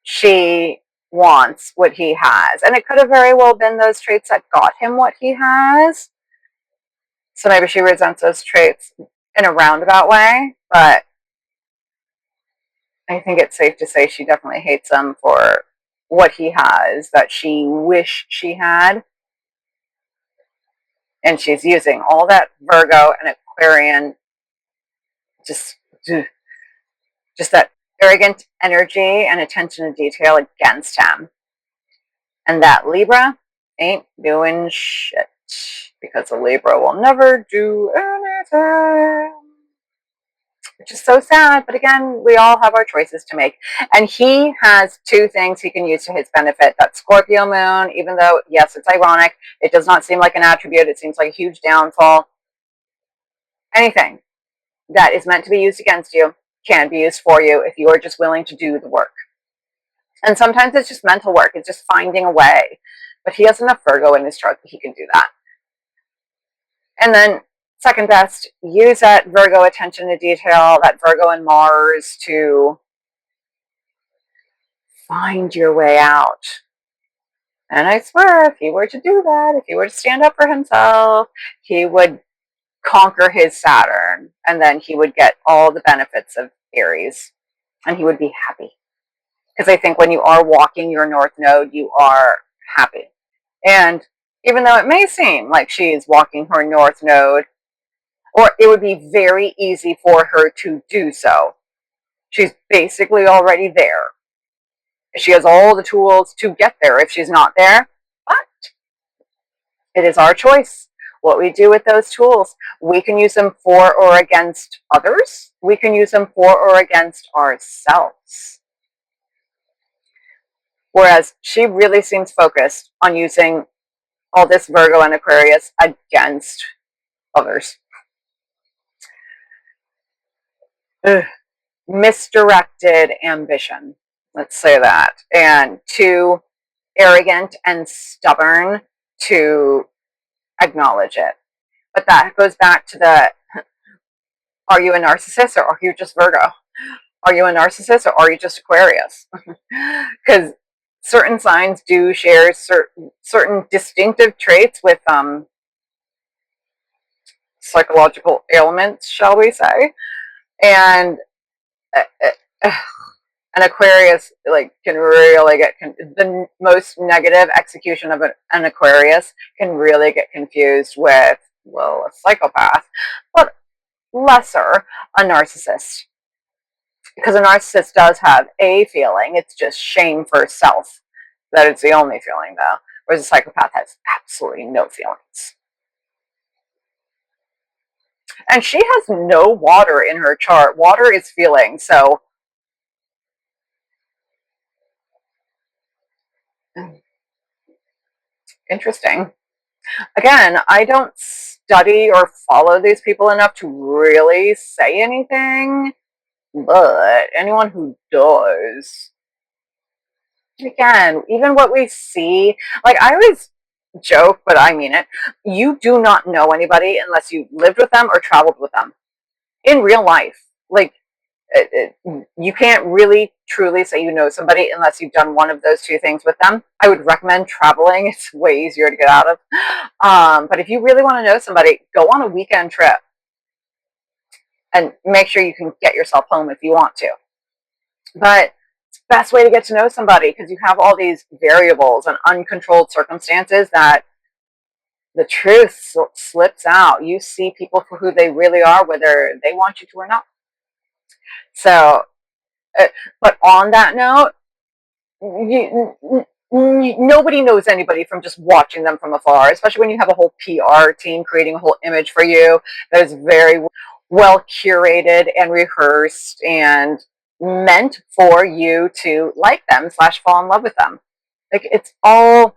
She wants what he has, and it could have very well been those traits that got him what he has. So maybe she resents those traits in a roundabout way, but I think it's safe to say she definitely hates him for what he has that she wished she had. And she's using all that Virgo and Aquarian, just that arrogant energy and attention to detail against him. And that Libra ain't doing shit, because a Libra will never do anything. Which is so sad, but again, we all have our choices to make. And he has two things he can use to his benefit. That Scorpio moon, even though, yes, it's ironic, it does not seem like an attribute, it seems like a huge downfall. Anything that is meant to be used against you can be used for you if you are just willing to do the work. And sometimes it's just mental work, it's just finding a way. But he has enough Virgo in his chart that he can do that. And then second best, use that Virgo attention to detail, that Virgo and Mars, to find your way out. And I swear, if he were to do that, if he were to stand up for himself, he would conquer his Saturn, and then he would get all the benefits of Aries, and he would be happy. Because I think when you are walking your North Node, you are happy. And even though it may seem like she is walking her North Node, or it would be very easy for her to do so, she's basically already there. She has all the tools to get there if she's not there, but it is our choice what we do with those tools. We can use them for or against others. We can use them for or against ourselves. Whereas she really seems focused on using all this Virgo and Aquarius against others. Ugh. Misdirected ambition, let's say that, and too arrogant and stubborn to acknowledge it. But that goes back to the, are you a narcissist or are you just Virgo? Are you a narcissist or are you just Aquarius? Because certain signs do share certain distinctive traits with psychological ailments, shall we say. And an Aquarius can really get the most negative execution of an Aquarius can really get confused with, well, a psychopath, but lesser a narcissist, because a narcissist does have a feeling. It's just shame for self that it's the only feeling, though, whereas a psychopath has absolutely no feelings. And she has no water in her chart. Water is feeling, so interesting. Again, I don't study or follow these people enough to really say anything, but anyone who does, again, even what we see, I always joke, but I mean it, you do not know anybody unless you lived with them or traveled with them in real life. You can't really truly say you know somebody unless you've done one of those two things with them. I would recommend traveling. It's way easier to get out of. But if you really want to know somebody, go on a weekend trip and make sure you can get yourself home if you want to. But it's the best way to get to know somebody, because you have all these variables and uncontrolled circumstances that the truth slips out. You see people for who they really are, whether they want you to or not. So, but on that note, nobody knows anybody from just watching them from afar, especially when you have a whole PR team creating a whole image for you that is very well curated and rehearsed and meant for you to like them / fall in love with them. It's all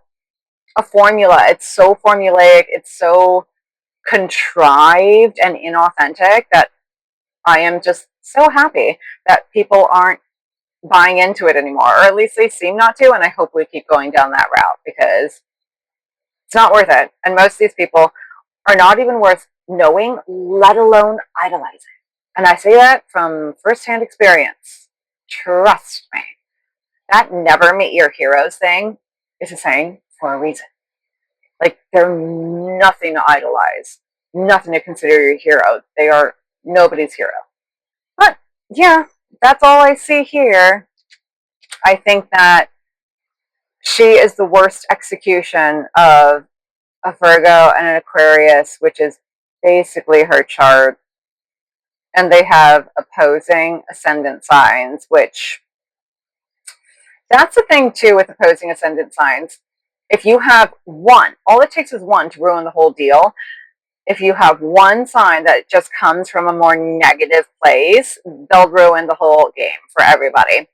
a formula. It's so formulaic. It's so contrived and inauthentic that I am just so happy that people aren't buying into it anymore, or at least they seem not to. And I hope we keep going down that route because it's not worth it. And most of these people are not even worth knowing, let alone idolizing. And I say that from firsthand experience. Trust me. That never meet your heroes thing is a saying for a reason. Like, they're nothing to idolize, nothing to consider your hero. They are nobody's hero. But yeah, that's all I see here. I think that she is the worst execution of a Virgo and an Aquarius, which is basically her chart. And they have opposing ascendant signs, which that's the thing too with opposing ascendant signs. If you have one, all it takes is one to ruin the whole deal. If you have one sign that just comes from a more negative place, they'll ruin the whole game for everybody.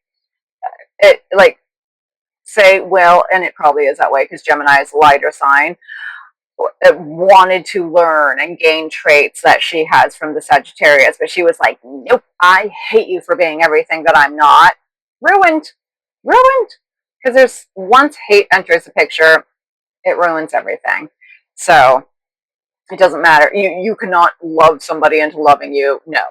It, like, say, well, and it probably is that way because Gemini is a lighter sign, wanted to learn and gain traits that she has from the Sagittarius, but she was like, nope, I hate you for being everything that I'm not. Ruined. Ruined. Because there's once hate enters the picture, it ruins everything. So it doesn't matter. You cannot love somebody into loving you. No.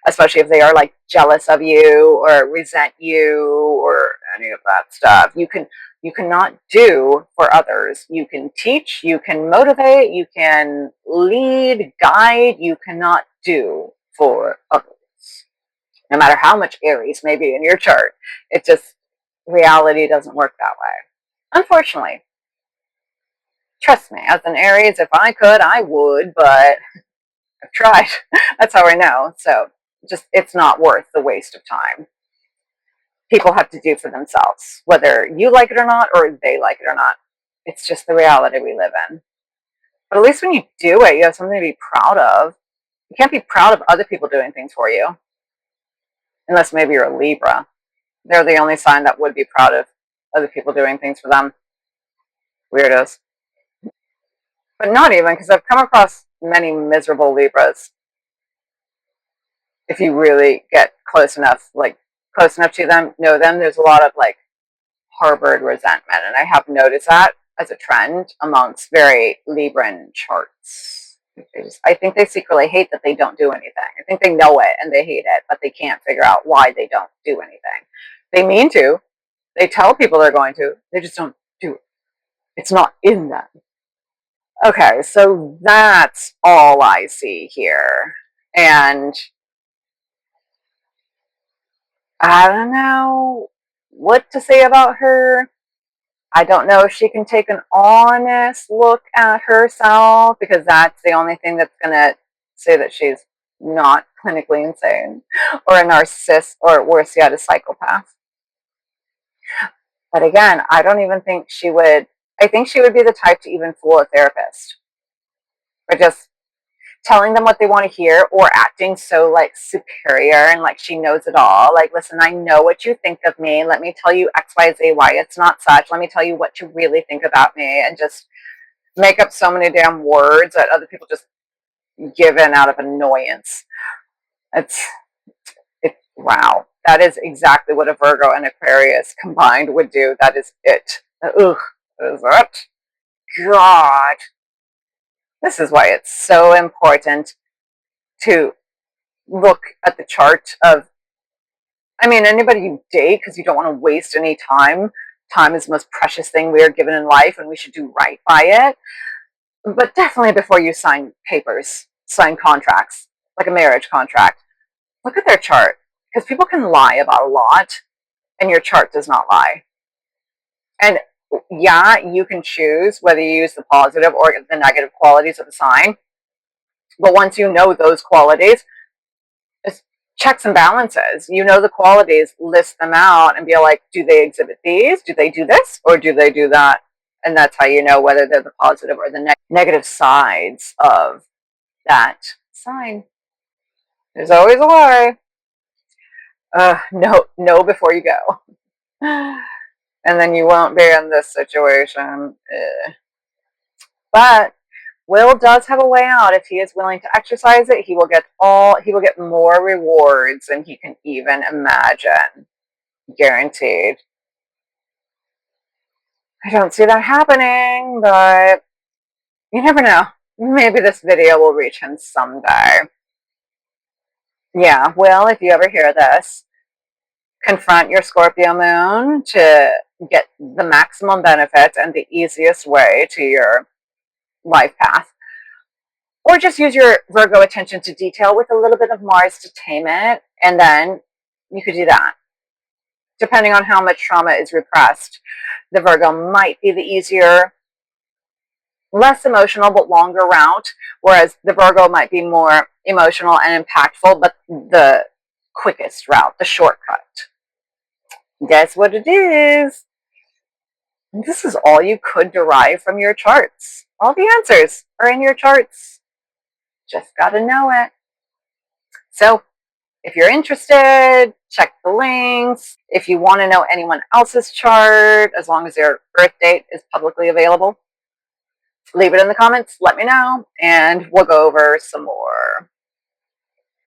Especially if they are like jealous of you or resent you or any of that stuff. You cannot do for others. You can teach, you can motivate, you can lead, guide, you cannot do for others. No matter how much Aries may be in your chart. It just, reality doesn't work that way. Unfortunately. Trust me, as an Aries, if I could, I would, but I've tried. That's how I know. So just, it's not worth the waste of time. People have to do for themselves, whether you like it or not, or they like it or not. It's just the reality we live in. But at least when you do it, you have something to be proud of. You can't be proud of other people doing things for you, unless maybe you're a Libra. They're the only sign that would be proud of other people doing things for them. Weirdos. But not even, because I've come across many miserable Libras. If you really get close enough, like close enough to them, know them, there's a lot of like harbored resentment. And I have noticed that as a trend amongst very Libran charts. I think they secretly hate that they don't do anything. I think they know it and they hate it, but they can't figure out why they don't do anything. They mean to. They tell people they're going to. They just don't do it. It's not in them. Okay, so that's all I see here. And I don't know what to say about her. I don't know if she can take an honest look at herself, because that's the only thing that's going to say that she's not clinically insane or a narcissist, or worse yet, a psychopath. But again, I don't even think she would. I think she would be the type to even fool a therapist by just telling them what they want to hear, or acting so like superior and like she knows it all. Like, listen, I know what you think of me. Let me tell you X, Y, Z, why it's not such. Let me tell you what you really think about me, and just make up so many damn words that other people just give in out of annoyance. It's wow. That is exactly what a Virgo and Aquarius combined would do. That is it. Ugh, is it? God. This is why it's so important to look at the chart of, I mean, anybody you date, because you don't want to waste any time. Time is the most precious thing we are given in life, and we should do right by it. But definitely before you sign papers, sign contracts, like a marriage contract, look at their chart, because people can lie about a lot, and your chart does not lie. And yeah, you can choose whether you use the positive or the negative qualities of the sign. But once you know those qualities, it's checks and balances. You know the qualities, list them out, and be like, do they exhibit these? Do they do this? Or do they do that? And that's how you know whether they're the positive or the negative sides of that sign. There's always a way. No before you go. And then you won't be in this situation. But Will does have a way out. If he is willing to exercise it, he will get more rewards than he can even imagine. Guaranteed. I don't see that happening, but you never know. Maybe this video will reach him someday. Yeah, Will, if you ever hear this, confront your Scorpio moon to get the maximum benefits and the easiest way to your life path. Or just use your Virgo attention to detail with a little bit of Mars to tame it, and then you could do that. Depending on how much trauma is repressed, the Virgo might be the easier, less emotional, but longer route, whereas the Virgo might be more emotional and impactful, but the quickest route, the shortcut. Guess what it is? This is all you could derive from your charts. All the answers are in your charts. Just got to know it. So, if you're interested, check the links. If you want to know anyone else's chart, as long as their birth date is publicly available, leave it in the comments, let me know, and we'll go over some more.